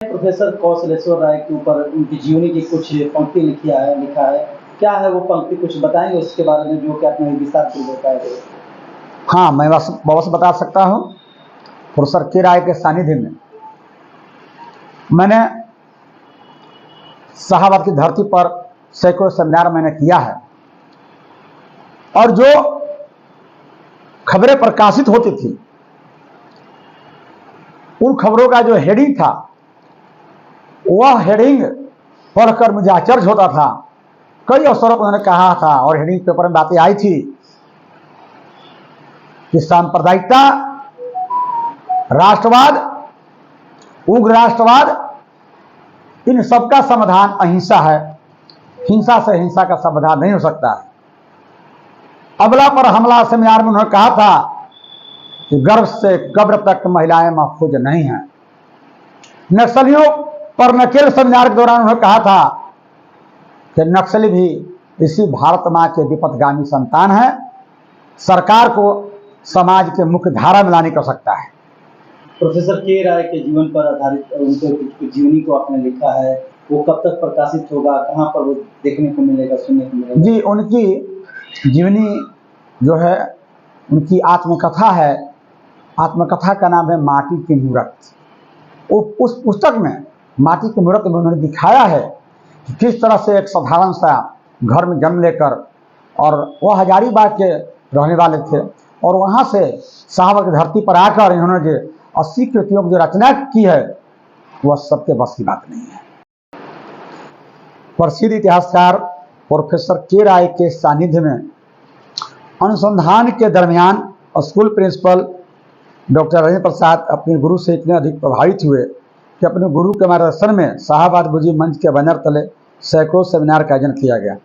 Professor कौशलेश्वर राय के ऊपर उनकी जीवनी की कुछ पंक्ति लिखा है। क्या है वो पंक्ति, कुछ बताएंगे उसके बारे में, जो कि आपने विस्तार से बताया है? हाँ, मैं बस बता सकता हूँ। प्रोफेसर के राय के सानिध्य में मैंने शाहाबाद की धरती पर सैकड़ों सेमिनार मैंने किया है, और जो खबरें प्रकाशित होती थी उन खबरों का जो हेडिंग था, वह हेडिंग पढ़कर मुझे आश्चर्य होता था। कई अवसरों पर उन्होंने कहा था और हेडिंग पेपर में बातें आई थी कि सांप्रदायिकता, राष्ट्रवाद, उग्र राष्ट्रवाद, इन सबका समाधान अहिंसा है। हिंसा से हिंसा का समाधान नहीं हो सकता है। अबला पर हमला सेमिनार में उन्होंने कहा था कि गर्भ से कब्र तक महिलाएं महफूज नहीं हैं। नक्सलियों पर नकेल सेमिनार के दौरान उन्होंने कहा था कि नक्सली भी इसी भारत मां के विपथगामी संतान है। सरकार को समाज के मुख्य धारा में लाने कर सकता है। प्रोफेसर के राय के जीवन पर आधारित उनके जीवनी को आपने लिखा है, वो कब तक प्रकाशित होगा, कहाँ पर वो देखने को मिलेगा, सुनने को मिलेगा? जी, उनकी जीवनी जो है, उनकी आत्मकथा है। आत्मकथा का नाम है माटी की मूरत। उस पुस्तक में माटी की मूरत में उन्होंने दिखाया है कि किस तरह से एक साधारण सा घर में जन्म लेकर, और वह हजारीबाग के रहने वाले थे, और वहाँ से शाहाबाद की धरती पर आकर इन्होंने जो 80 कृतियों की जो रचना की है, वह सबके बस की बात नहीं है। प्रसिद्ध इतिहासकार प्रोफेसर के राय के सानिध्य में अनुसंधान के दरमियान school principal doctor Rajendra Prasad अपने गुरु से इतने अधिक प्रभावित हुए कि अपने गुरु के मार्गदर्शन में शाहाबाद बुजी मंच के बैनर तले सैकड़ों सेमिनार का आयोजन किया गया।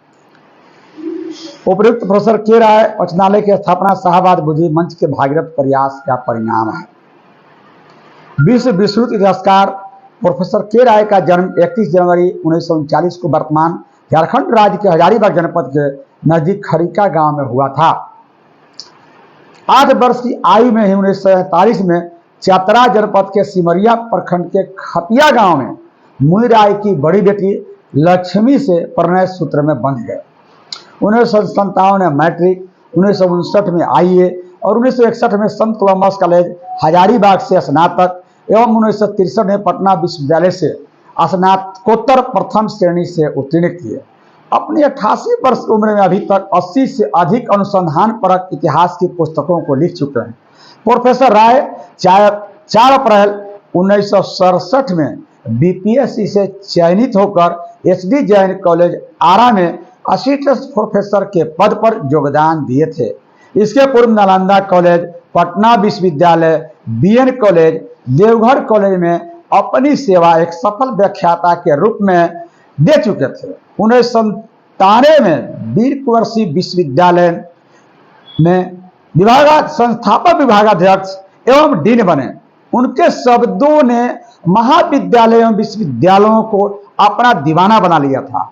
उपयुक्त प्रोफेसर के राय वाचनालय की स्थापना शाहाबाद बुजी मंच के भागीरथ प्रयास का परिणाम है। विश्व विश्रुत इतिहासकार प्रोफेसर के राय का जन्म 31 जनवरी 1939 को वर्तमान झारखंड राज्य के हजारीबाग जनपद के नजदीक खरीका गांव में हुआ था। 8 वर्ष की आयु में ही 1947 में चतरा जनपद के सिमरिया प्रखंड के खतिया गांव में मुनि राय की बड़ी बेटी लक्ष्मी से प्रणय सूत्र में बंध गए। 1957 में मैट्रिक, 1959 में IAA और 1961 में संत कोलंबस कॉलेज हजारीबाग से स्नातक एवं 1963 में पटना विश्वविद्यालय से स्नातकोत्तर प्रथम श्रेणी से उत्तीर्ण किए। अपनी 88 वर्ष की उम्र में अभी तक 80 से अधिक अनुसंधान परक इतिहास की पुस्तकों को लिख चुके हैं। प्रोफेसर राय 4 अप्रैल 1967 में BPSC से चयनित होकर SD जैन कॉलेज आरा में असिस्टेंट प्रोफेसर के पद पर योगदान दिए थे। इसके पूर्व नालंदा कॉलेज, पटना विश्वविद्यालय, BN कॉलेज, देवघर कॉलेज में अपनी सेवा एक सफल व्याख्याता के रूप में दे चुके थे। 1997 में वीर कुंवर सिंह विश्वविद्यालय में संस्थापक विभागाध्यक्ष एवं डीन बने। उनके शब्दों ने महाविद्यालय एवं विश्वविद्यालयों को अपना दीवाना बना लिया था।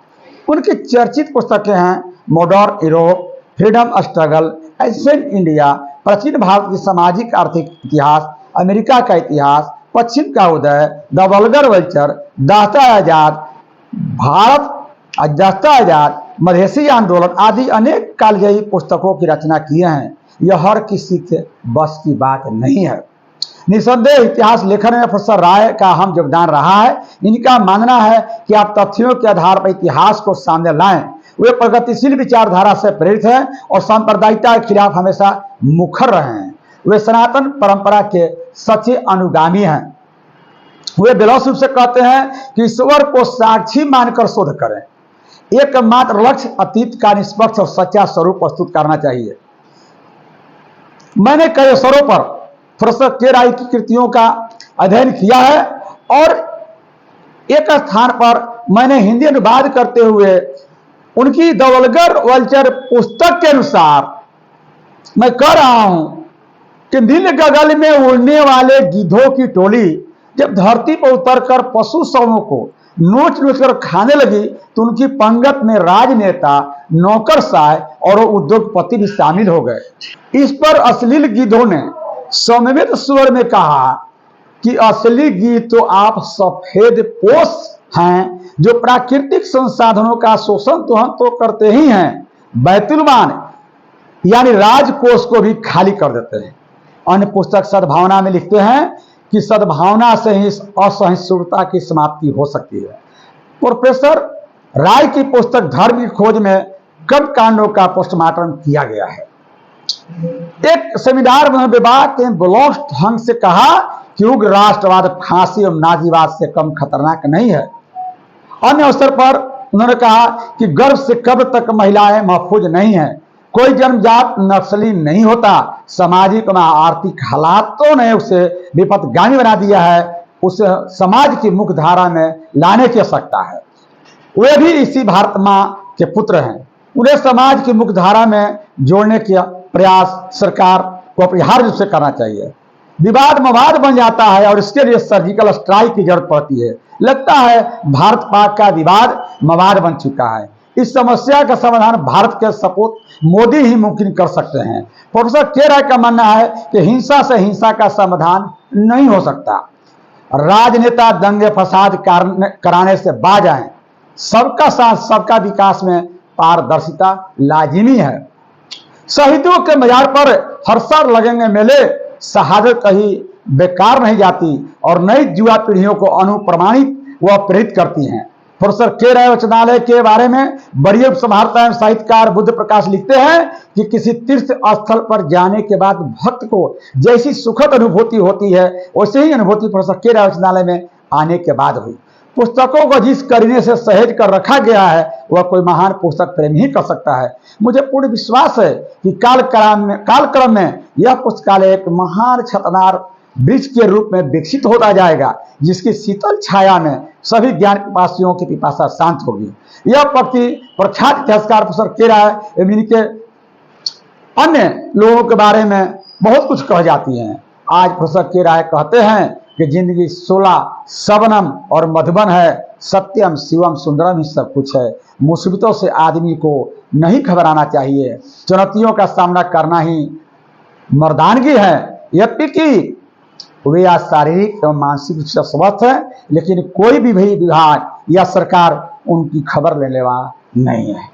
उनकी चर्चित पुस्तकें हैं modern Europe, freedom struggle, ancient India, प्राचीन भारत की सामाजिक आर्थिक इतिहास, अमेरिका का इतिहास, पश्चिम का उदय, द वल्गर वल्चर, दास्ता आजाद, भारत दास्ता आजाद, मधेसी आंदोलन आदि अनेक कालजयी पुस्तकों की रचना किए हैं। यह हर किसी के बस की बात नहीं है। निसंदेह इतिहास लेखन में प्रोफेसर राय का अहम योगदान रहा है। इनका मानना है कि आप तथ्यों के आधार पर इतिहास को सामने लाएं। वे प्रगतिशील विचारधारा से प्रेरित हैं और सांप्रदायिकता के खिलाफ हमेशा मुखर रहे हैं। वे सनातन परंपरा के सच्चे अनुगामी हैं। वे दिलस रूप से कहते हैं कि ईश्वर को साक्षी मानकर शोध करें। एकमात्र लक्ष्य अतीत का निष्पक्ष और सच्चा स्वरूप प्रस्तुत करना चाहिए। मैंने कई अवसरों पर प्रोफेसर के राय की कृतियों का अध्ययन किया है, और एक स्थान पर मैंने हिंदी अनुवाद करते हुए उनकी द वल्गर वल्चर पुस्तक के अनुसार मैं कह रहा हूं कि नील गगन में उड़ने वाले गिद्धों की टोली जब धरती पर उतरकर पशु शवों को नोच नोच कर खाने लगी तो उनकी पंगत में राजनेता, नौकरशाह और उद्योगपति भी शामिल हो गए। इस पर अश्लील गिद्धों ने समवेत स्वर में कहा कि असली गीत तो आप सफेद पोष हैं, जो प्राकृतिक संसाधनों का शोषण तो हम तो करते ही हैं, बैतुलमान यानी राजकोष को भी खाली कर देते हैं। अन्य पुस्तक सद्भावना में लिखते हैं कि सद्भावना से ही असहिष्णुता की समाप्ति हो सकती है। प्रोफेसर राय की पुस्तक धर्म की खोज में कर्म कांडों का पोस्टमार्टम किया गया है। एक सेमिनार में विवाद ने ब्लॉस्ट ढंग से कहा कि उग्र राष्ट्रवाद फांसी और नाजीवाद से कम खतरनाक नहीं है। अन्य अवसर पर उन्होंने कहा कि गर्भ से कब्र तक महिलाएं महफूज नहीं है। कोई जन्मजात नक्सली नहीं होता, सामाजिक व आर्थिक हालातों ने उसे विपथगामी बना दिया है। उसे समाज की मुख्य धारा में लाने की आवश्यकता है। वे भी इसी भारत मां के पुत्र हैं, उन्हें समाज की मुख्य धारा में जोड़ने का प्रयास सरकार को अपरिहार्य रूप से करना चाहिए। विवाद मवाद बन जाता है और इसके लिए सर्जिकल स्ट्राइक की जरूरत पड़ती है। लगता है भारत पाक का विवाद मवाद बन चुका है। इस समस्या का समाधान भारत के सपूत मोदी ही मुमकिन कर सकते हैं। प्रोफेसर के राय का मानना है कि हिंसा से हिंसा का समाधान नहीं हो सकता। राजनेता दंगे फसाद कराने से बाज आए। सबका साथ सबका विकास में पारदर्शिता लाजिमी है। शहीदों के मजार पर हर साल लगेंगे मेले, शहादत कहीं बेकार नहीं जाती और नई युवा पीढ़ियों को अनुप्रमाणित व प्रेरित करती हैं। प्रोफेसर के राय वाचनालय के बारे में बड़ी उपसंहारता एवं साहित्यकार बुद्ध प्रकाश लिखते हैं कि किसी तीर्थ स्थल पर जाने के बाद भक्त को जैसी सुखद अनुभूति होती है, वैसे ही अनुभूति प्रोफेसर के राय वाचनालय में आने के बाद हुई। पुस्तकों को जिस करीने से सहेज कर रखा गया है वह कोई महान पुस्तक प्रेमी ही कर सकता है। मुझे पूर्ण विश्वास है कि कालक्रम में यह पुस्तकालय एक महान छतनार वृक्ष के रूप में विकसित होता जाएगा, जिसकी शीतल छाया में सभी ज्ञान पिपासियों की पिपासा शांत होगी। यह पक्ति प्रख्यात इतिहासकार प्रोफेसर के राय एवं इनके अन्य लोगों के बारे में बहुत कुछ कह जाती हैं। आज प्रोफेसर के राय कहते हैं कि जिंदगी 16 शबनम और मधुबन है, सत्यम शिवम सुंदरम ही सब कुछ है। मुसीबतों से आदमी को नहीं घबराना चाहिए, चुनौतियों का सामना करना ही मर्दानगी है। यद्यपि वे आज शारीरिक एवं मानसिक रूप से स्वस्थ है, लेकिन कोई भी विभाग या सरकार उनकी खबर लेने वाला नहीं है।